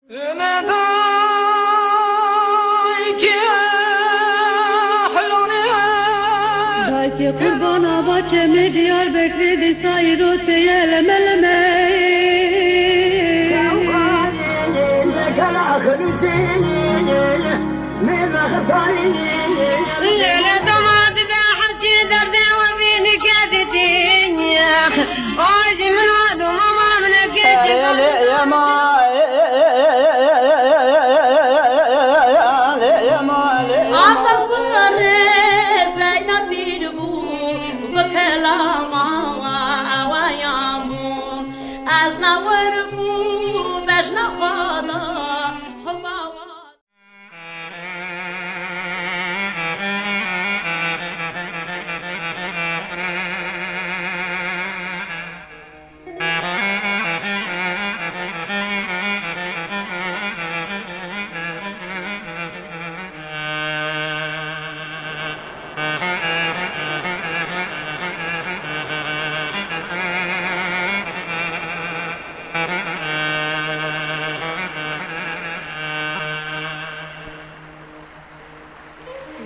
Dayke kurbana bahçeme diyar bekledi sayro teyelemelemeyi ليلة دمعت بحكي دردي وبيني كادتين يا واجي من عدو ماما من كيتي يا ما عطف الرئيس لينا بيدبو بكلامه ويامو أزنا وربو بجنا خالا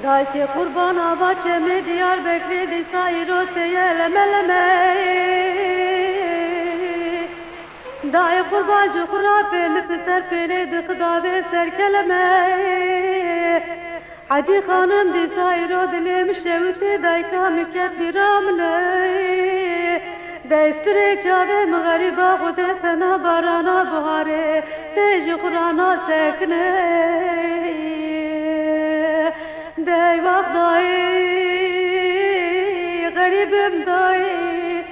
Dayke kurbana bahçeme diyar bekledi sayro teyelemelemeyi Dayı kurbancı kurapeli pıser peledi kıdave serkelemeyi Hacı hanım di sayro dilim şevti dayka müket bir amleyi Destire çave mağariba kude fena barana buhare Teji kurana sekneyi Deyvah dayı, garibim dayı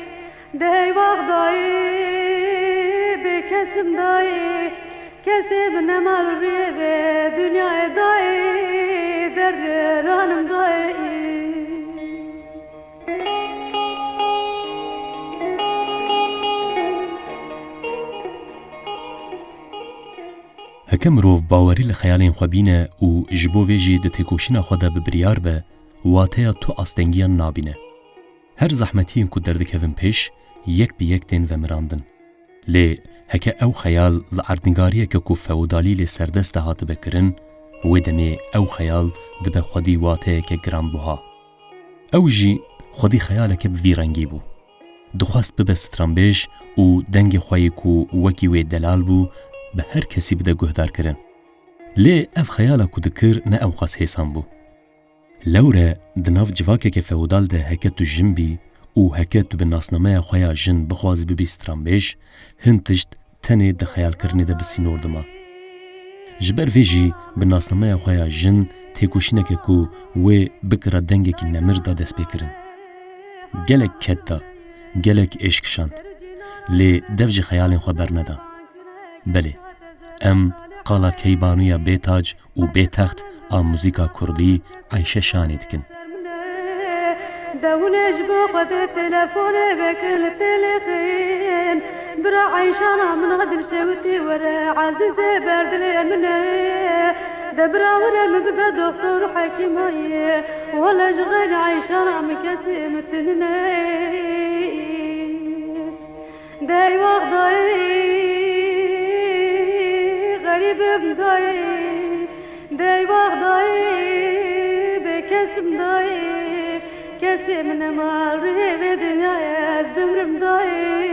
Deyvah dayı, bir kesim dayı Kesim ne mal rive, dünyaya dayı Derler hanım dayı هکه مرۆڤ باوەری لە خەیاڵێن خۆ بینە و ji bo vê jî di têkoşîna xwe de bibiryar be, wateya tu astengiyan nabîne. Her zehmetiyên ku derdikevin pêş, yek bi yek tên vemirandin. Lê heke ew xeyal li erdnîgariyeke ku feodalî lê serdest de hatibe kirin, wê demê ew xeyal dibe xwedî wateyeke giranbuha. Ew jî xwedî xeyaleke bi vî rengî bû. Dixwast bibe stranbêj û dengê xwe yê ku wekî wê delal bû, به هر کسی بده گهدار کرن. لی اف خیالا کو دکر نه او قاس حسان بو. لوره دناف جواکه که فودال ده هکت تو جن بی او هکت تو به ناسنامه خویا جن بخواز ببی سترانبیش هنتشت تنه ده خیال کرنه ده بسینور دما. جبر ویجی به ناسنامه خویا جن تیکوشینه که کو و بکره دنگه که نمر دا دست بکرن. گلک کت دا، گلک عشقشاند. لی دفج خیالین خو بر ندا. بله، ام قالا کیبانویا بیتاج و بیتخت آم موزیکا کردی عیشه شانی دکن. دونش بو قد تلفون بكل تلخين برا عيشانا من غدر شوتي ورا عزيزي بردلي مني دبرا ورا مبقى دكتور حكيمي ولا شغل عيشانا مكسي متنني داي وغضاي غريبم داي داي وغضاي بكسم داي كسم نماري بدنيا دمرم داي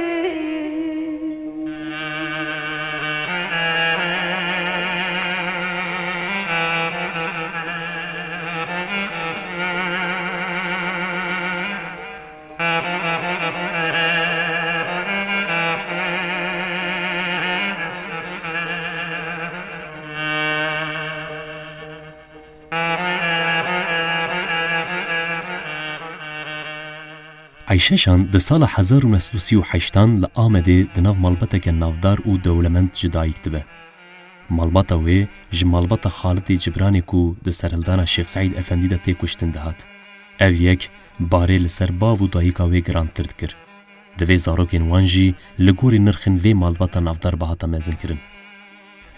عیشهشان ده سال 1938 لآمده ده ناو مالبتک نافدار و دولمند جدایک دبه. مالبتا وی جمالبتا خالد جبرانی کو ده سرهلدانا شیخ سعید افندی ده تیکشتن دهات. او یک باره لسر باو و دایکا وی گران ترد کر. ده وی زاروکین وانجی لگوری نرخن وی مالبتا نافدار بهاتا مزن کرن.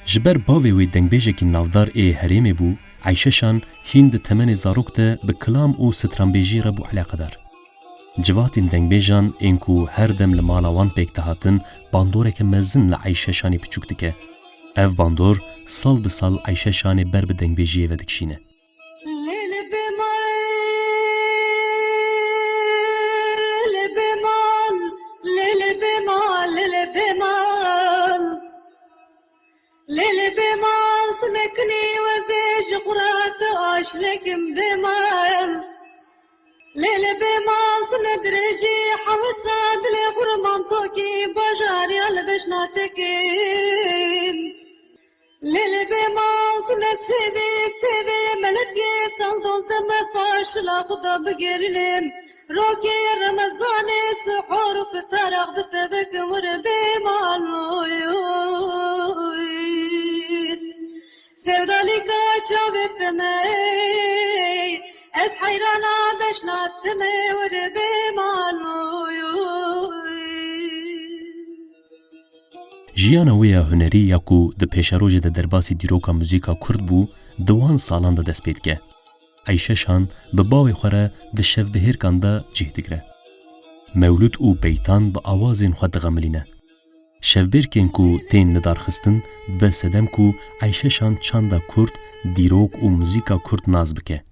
جبر باوی وی دنگبیجه کی نافدار ای حریمه بو عیشهشان هین ده تمن زاروک ده به کلام و سترانبیجی را بو علاقه دار. جواتین دنگبیجان اینکو هر دم لمالا وان پیک دهاتن باندوره که مزن لعیشه شانی پچوک دکه. Ev bandor sal bi sal Ayşe şanê ber bi dengbêjiyê ve dikişîne. ليل بمال تمكني وزيج قرات عاشلكم بمال ليل بمال تندرجي حوساد لغرمان توكي بجاري البشناتكين ليل بمال تنسبي سبي ملتقي سلطل تم فاشل خدا بقرنم روكي رمضان سحور فترق بتبك وربمال sevdalika çavetme ez hayrana beşnatme ve maluyu Jiyana wê ya hunerî ya ku di pêşerojê de derbasî dîroka muzîka Kurd bû di wan salan de dest pê dike. Ayşe şan bi bawê xwe re di şevbihêrkan de cih digre. Mewlûd û beytan bi awazên xwe dixemilîne. Şevbêrkên ku tên nidarxistin bi sedem ku Ayşe şan çanda Kurd, dîrok û muzîka Kurd naz bike.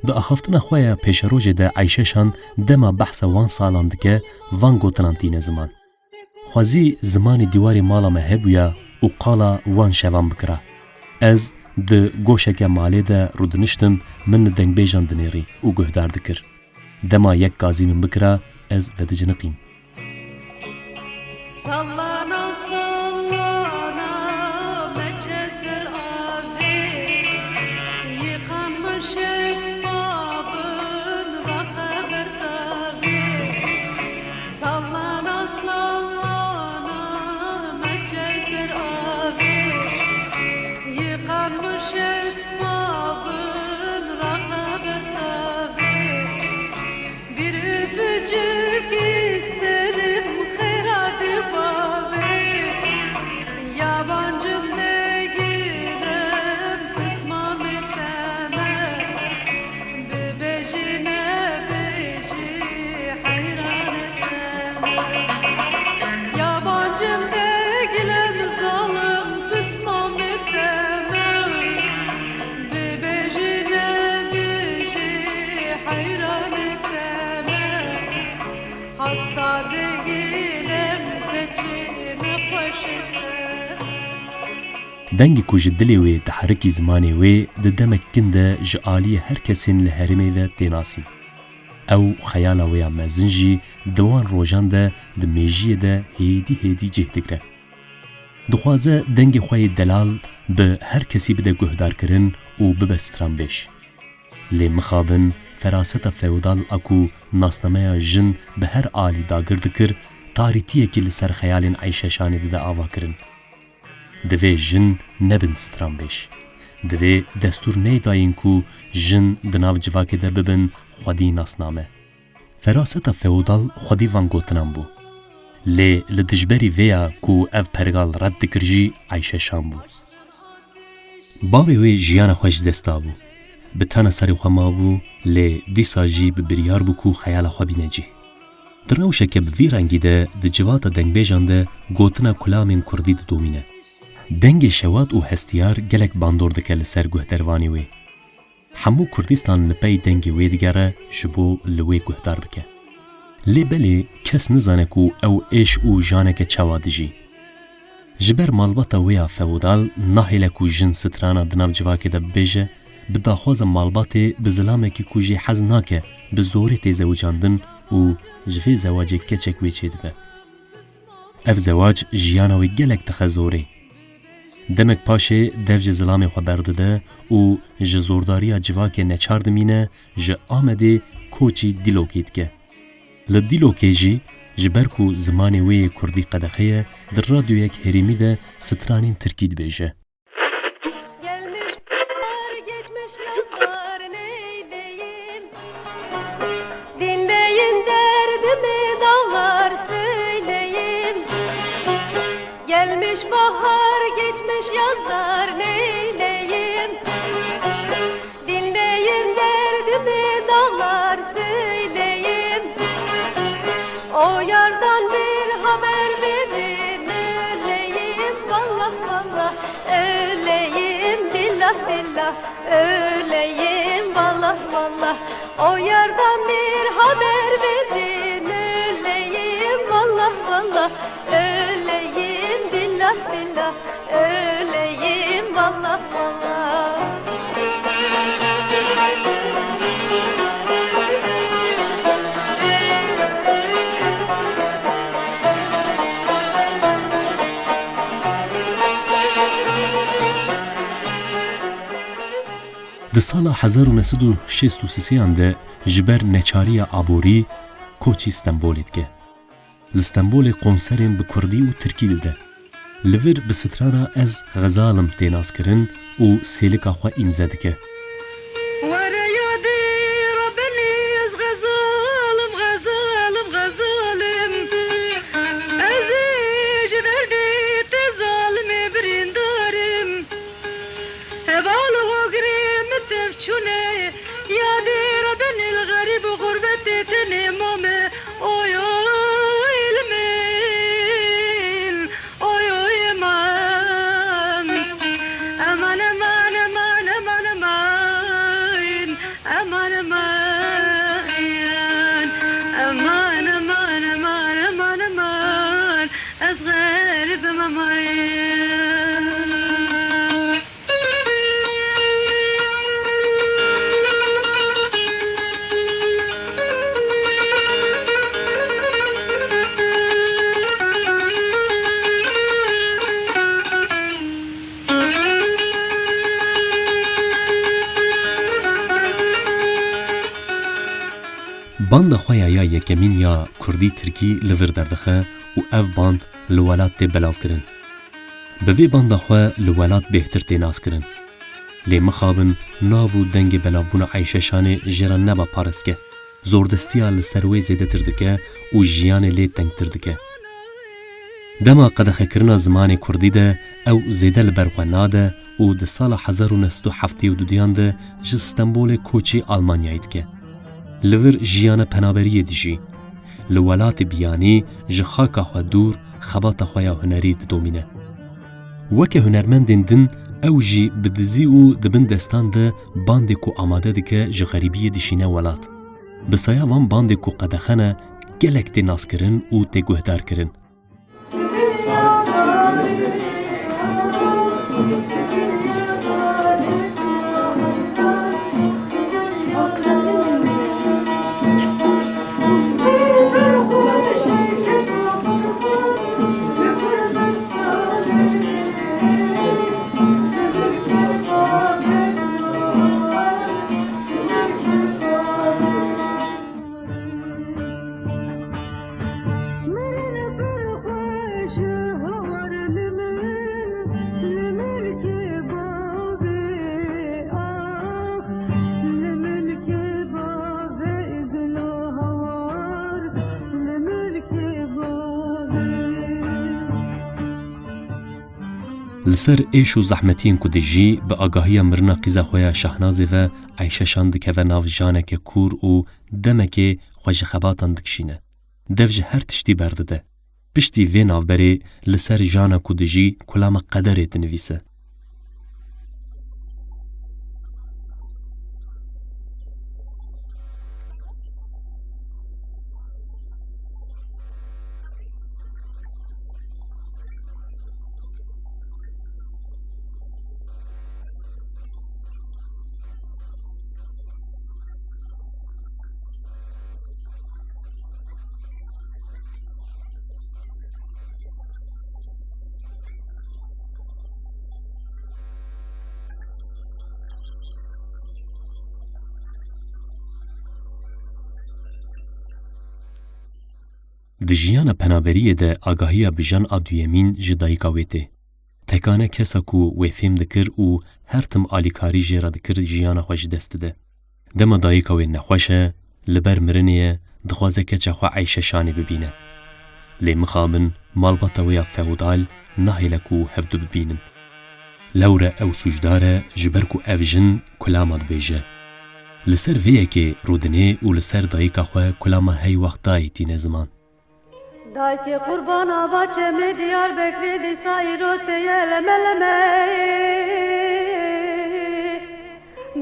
Di axaftina xwe ya pêşerojê de Ayşe şan dema behsa wan salan dike van gotinan tîne ziman. Xwazî zimanê dîwarê mala me hebûya û qala wan şevan bikira. Ez di goşeke malê de rûdiniştim min li dengbêjan dinêrî û guhdar dikir. Dema yek gazî min bikira ez vediciniqîm. Sallana sallana meçezer abi yıkanmış esbabın ve haber tabi Sallana sallana meçezer abi yıkanmış esbabın ve haber tabi Bir öpücük isterim yabancım ne gidem kısmam etmeme bebecine beci hayran etmeme yabancım ne gidem zalim kısmam etmeme bebecine beci hayran etmeme hasta değilim peçine poşete Dengê ku ji dilê wê di herekî zimanê wê di demek kin de ji aliyê her kesên li herêmê ve tênasî. Ew xeyala wê ya mezin jî di wan rojan de di mêjiyê de hêdî hêdî cih digre. Dixwaze dengê xwe yê delal bi her kesî bide guhdarkirin û bibe stranbêj. Lê mixabin feraseta feodal a ku nasnameya jin bi her alî dagir dikir, tarîtiyekî li ser xeyalên Ayşe şanê dide ava kirin. Divê jin nebin stranbêj. Divê destûr neydayîn ku jin di nav civakê de bibin xwedî nasname. Feraseta feodal xwedî van gotinan bû. Lê li dijberî vê ya ku ev pergal red dikir jî Ayşe şan bû. Bavê wê jiyana xwe ji dest dabû. Bi tena serê xwe mabû, lê dîsa jî bi biryar bû ku xeyala xwe bîne cih. Di rewşeke bi vî rengî de di civata dengbêjan de gotina kulamên Kurdî didomîne. Dengê şewat û hestiyar gelek bandor dike li ser guhdervanî wê. Hemû Kurdîstan li pey dengê wê digere ji bo li wê guhdar bike. Lê belê kes nizane ku ew êş û janeke çawa dijî. Ji ber malbata wê ya feodal nahêle ku jin strana di nav civakê de bibêje, bi daxwaza malbatê bi zilamekî ku jî hez nake bi zorê tê zewicandin û ji vê zewacê keçek wê çê dibe. Ev zewac jiyana wê gelek dixe zorê. Demek paşê dev ji zilamê xwe berdide û ji zordariya civakê neçar dimîne, ji Amedê koçî dîlokê dike. Li dîlokê jî ji ber ku zimanê wê yê Kurdî qedexe ye, di radyoyek herêmî de stranên Tirkî dibêje. Gelmiş geçmiş yazlar neyleyim Dinleyin derdimi dağlar söyleyeyim Gelmiş bahar geçmiş yazlar neyleyim Dinleyin derdimi dağlar söyleyeyim O yardan bir haber verin öleyim Vallah vallah billah billah öleyim vallah vallah. O yardan bir haber verin öleyim vallah vallah. Öleyim billah billah öleyim vallah vallah. Di sala 1963 de ji ber neçariya aborî koçî Stenbolê dike. Li Stenbolê konserên bi Kurdî û Tirkî dide. Li vir bi strana Ez Xezalim tê naskirin û sêlika xwe îmze dike. Banda xweya ya yekemîn ya Kurdî Tirkî li vir derdixe û ev band li welat tê belavkirin. Bi vê banda xwe li welat bêhtir tê naskirin. Lê mixabin nav û dengê belavbûna Eyşeşanê jê re neba parêzge. Zordestiya li ser wê zêdetir dike û jiyanê lê tengtir dike. Dema qedexekirina zimanê Kurdî de ew zêde li ber xwe nade û di sala 1972 de ji Stenbolê koçî Almanyayê dike. Li vir jiyana penaberiyê dijî. Li welatê biyanî ji xaka xwe dûr xebata xwe ya hunerî didomîne. Weke hunermendên din ew jî bi dizî û dibin destan de bandê ku amade dike ji xerîbiyê dişîne welat. Bi saya van bandê ku qedexene gelek tê naskirin û tê guhdarkirin. Li ser êş û zehmetiyên ku dijî bi agahiya mirina qîza xwe ya Şehnazê ve Eyşeşan dikeve nav janeke kûr û demekê xwe ji xebatan dikişîne. Dev ji her tiştî berdide. Piştî vê navberê li ser jana ku dijî kulama qederê dinivîse. Di jiyana penaberiyê de agahiya bijan a duyemîn ji dayika wê tê. Tekane kesa ku wê fêm dikir û her tim alîkarî jê re dikir jiyana xwe ji dest dide. Dema dayika wê nexweş e, li ber mirinê ye, dixwaze keça xwe Eyşeşanê bibîne. Lê mixabin malbata wê ya feodal nahêle ku hevdû bibînin. Lewre ew sûcdar e ji ber ku ev jin kulama dibêje. Li ser vê yekê rûdinê û li ser dayika xwe kulama hey wextayê tîne ziman. Dayki kurbana bahçemi Diyarbakır'ı sayrote yelemelemeyin.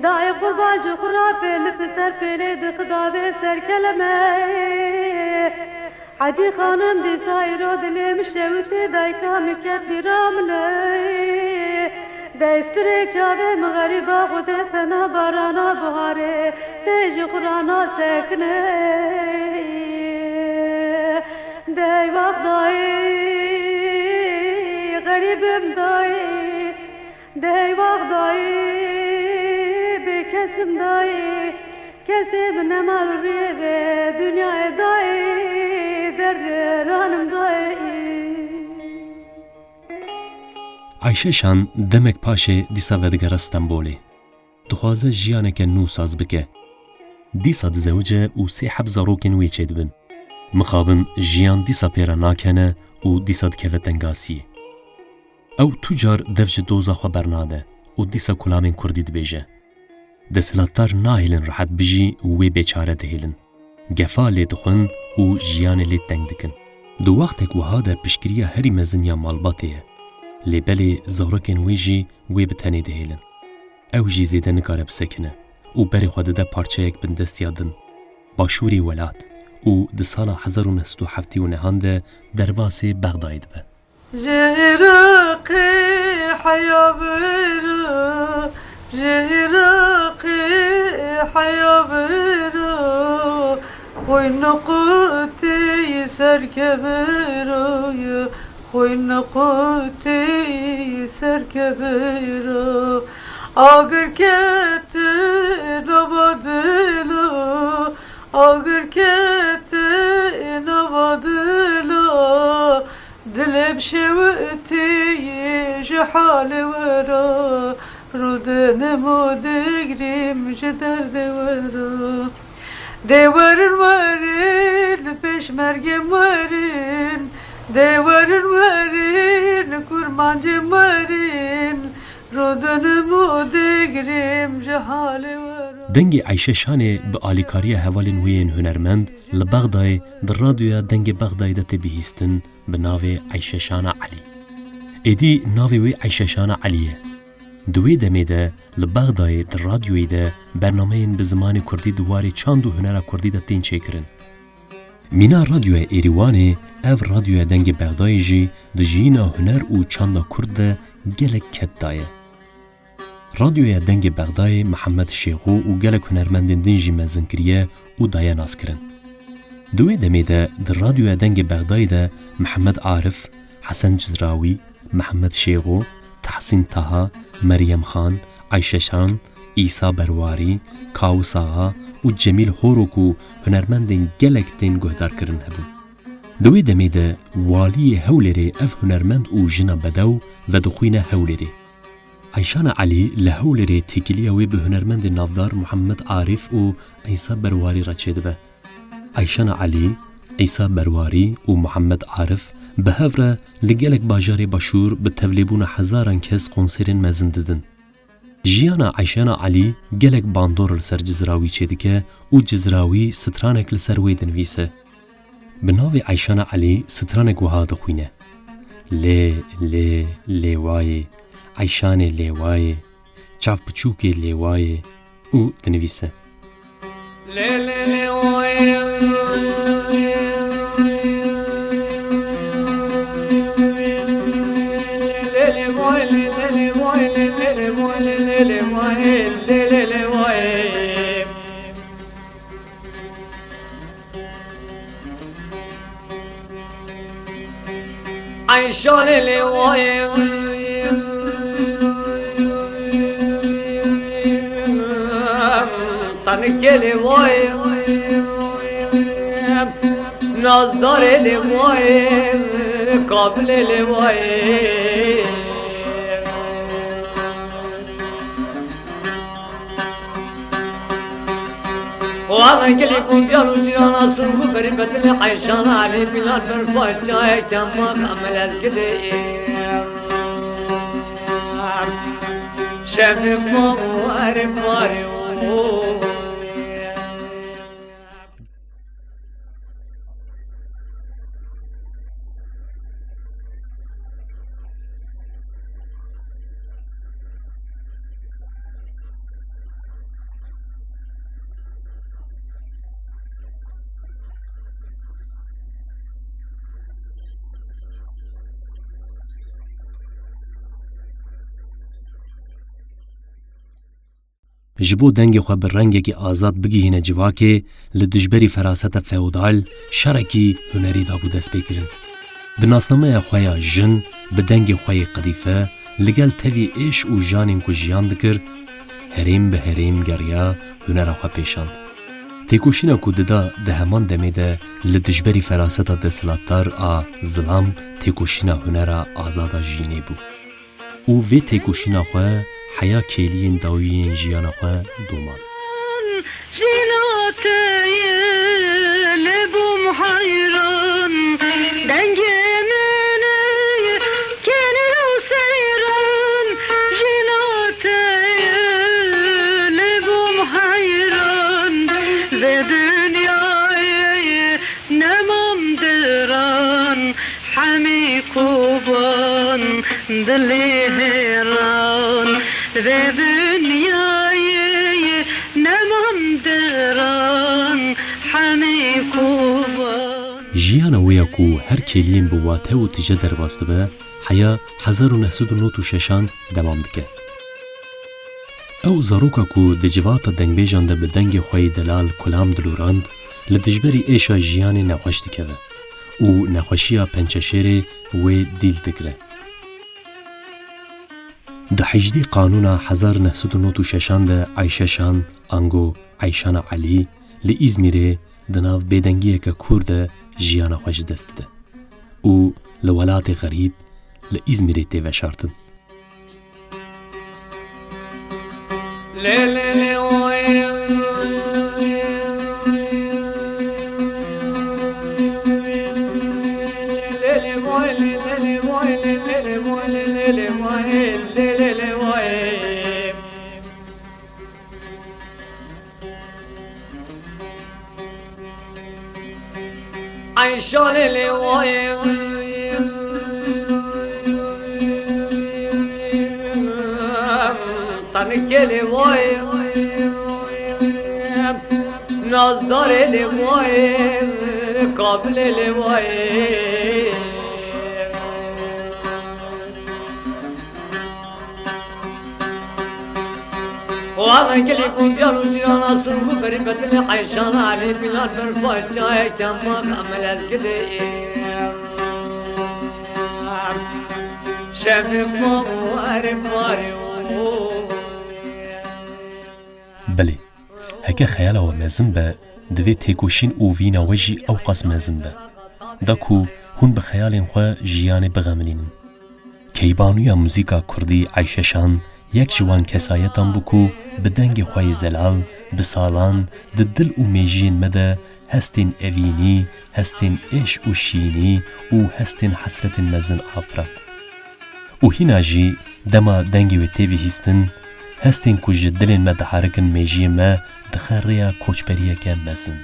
دای قربان جو خرابه لپسر پیره دی خداوه سر کلمه حجی خانم دی سایرو دلیم شوتی دای کامی کت بیرامنه دستری چاوه مغریبا خود فنا بارانا بهاره تیج قرانا سکنه دی وقت دای غریبم دای دی وقت دای بکسم دای کسیم نمال ریوه دنیای دای در رانم دای عیشه شان دمک پاشه دیسا ودگره استنبولی. دخوازه جیانک نو ساز بکه. دیسا دزوجه و سی حب زاروکن وی چید بن. مخابن جیان دیسا پیرا ناکنه و دیسا دکوه دنگاسی. او تجار دفج دوزا خو برناده و دیسا کلامین کردی دبیجه. دسلاتار ناهیلن راحت بجی وی بیچاره دهیلن. گفا لید خون و جیان لید دنگ دکن. دو وقتک وهاده پشکریه هری مزن یا مالباتیه. لبلی زاروکن ویجی وی بتنی دهیلن. او جی زیده نکاره بسکنه و بری خواده ده پارچه یک بندست یادن. باشوری ولاد و ده سال 1907 نهانده درباسی بغداید به. جراقي حيا برو جراقي حيا برو خوي نقوتي سركبرو خوي نقوتي سركبرو آگر كت نبادلو آگر كت نبادلو دلم شوقتي جحال ورا رودن مودقريم جدر دورا دورن ورن پیش مرگم ورن دورن ورن کرمانجم ورن رودن مودقريم جحال ورا دنگ عیشه شانه به آلیکاری حوالین وین هنرمند لبغدای در رادیویا دنگ بغدای دت بهیستن به ناوی عیشه شانه علی. ایدی ناوی وی عیشه شانه علیه. دوی دمیده لبغدای در رادیوی ده برنامه این به زمان کردی دواری چند و هنر کردی دتین چیکرن. مینا رادیو ایریوانه او رادیو دنگ بغدای جی دجینا هنر و چند کرد گلک کت دایه. رادیوی دنگ بغدای محمد شیخو و گلک هنرمندین دنجی مزن کریه و دایه ناز کرن. دوی دمیده در رادیوی دنگ بغدای ده محمد عارف، حسن جزراوی، محمد شیخو، تحسین تاها، مریم خان، عیشه شان، ایسا برواری، کاوس آغا و جمیل هوروکو هنرمندین گلک دین گهدار کرن هبون. دوی دمیده والی هولری اف هنرمند و جنا بدو و دخوین هولری. عیشان علی لهولری تکیلیوی به هنرمند نافدار محمد عارف و ایسا برواری را چید به. عیشان علی، ایسا برواری و محمد عارف به هفره لگلک باجار باشور به تولیبون هزاران کس کنسرین مزن ددن. جیانا عیشان علی گلک باندور لسر جزراوی چید که و جزراوی سترانک لسر ویدن ویسه. به ناوی عیشان علی سترانک وها دخوینه. لی وای عیشان لیوای چاف بچوک لیوای او دنویسه عیشان لیوای تنکل وای نازدار وای قابل وای وانا كلي كون ديالو جيرانا صنبو بريبة العيشان علي بلاد برفاي جاي كما عمل الكدي شاف مامو عارف واري جبو دنگ خو بر رنگی آزاد بگیهنه جواکه لدجبری فراست فیودال شرکی هنری دابو دست بکرن. بناسنامه خویا جن بدنگ خوی قدیفه لگل تاوی ایش و جانین کو جیان دکر هریم به هریم گریا هنر خو پیشاند. تیکوشینا کو ددا ده همان دمه ده لدجبری فراست دسلاتار آ ظلام تیکوشینا هنر آزادا جینه بو. او وی تیکوشینا خو حیا کلیین داویین جیانا خو دومان. دلی هران به دنیای نماندران همه کوبان جیانا ویا کو هر کلیم بواته و تیجه در باسته به حیا 1996 دوام دکه. او زاروکا کو دجوات دنگبیجان ده به دنگ خوی دلال کلام دلوراند لدجبری ایشا جیان نخوش دکه او نخوشیا پنچشیره و دیل دکره. ده 18 قانون 1996 ده عایشه شان انگو عایشان علی لی ازمیره دناف بیدنگیه که کرده جیانا خوش دست ده. او لولات غریب لی ازمیره تیوه شارتن. عيشان لواي تنك لواي نازدار لواي قابل لواي وانا كلي كون جارو جيرانا سرقو بريبتني عيشان علي بلال برفاج جاي كما كامل الكدي شاف بابو عرفاري بله هكا خيالا ومازن با دوی تيكوشين او وينا وجي او قاس مازن با داكو هون بخيالين خوا جيان بغاملين كيبانويا موزيكا كردي عيشة شان یک جوان کسایتان بکو بدنگ خواه زلال بسالان دل و میجین مده هستین اوینی هستین اش و شینی و هستین حسرت مزن آفرد و هینا جی دما دنگی و تیبی هستن هستین کج دلین مده حرکن میجی ما دخاریا کوچبریه که مزن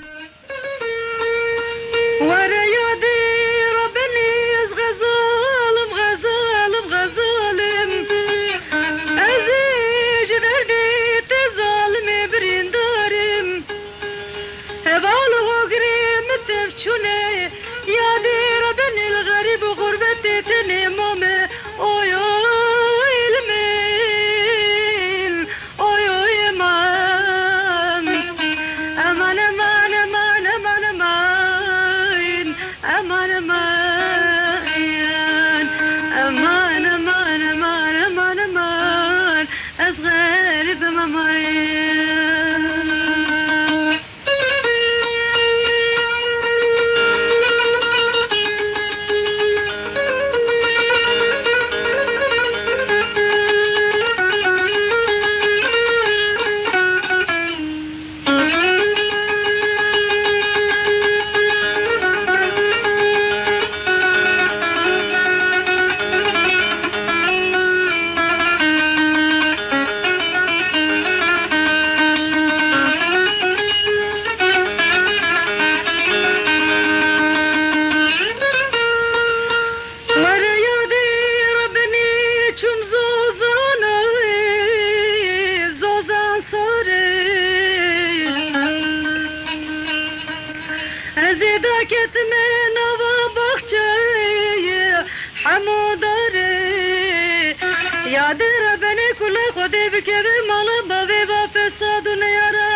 یاد ربنه کل خودی بکره مالا باوی با پسا دنیا را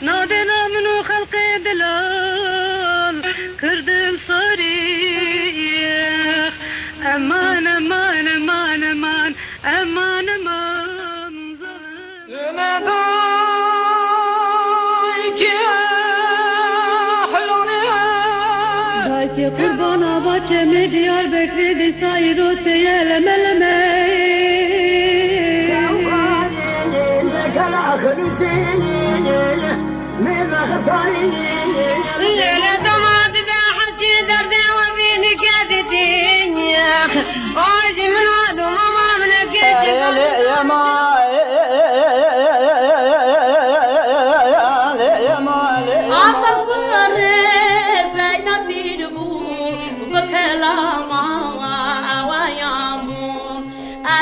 نادنا منو خلق دلال کردم صریخ امان امان امان امان امان امان که قربانا باچه می دیار بکری دی سایرو تیه لمه لمه ليلة دمعت بحكي دردي وبيني كادتين واجي من وعد وماما من كيتي يا ما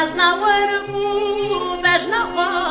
از نور بو بجنخوا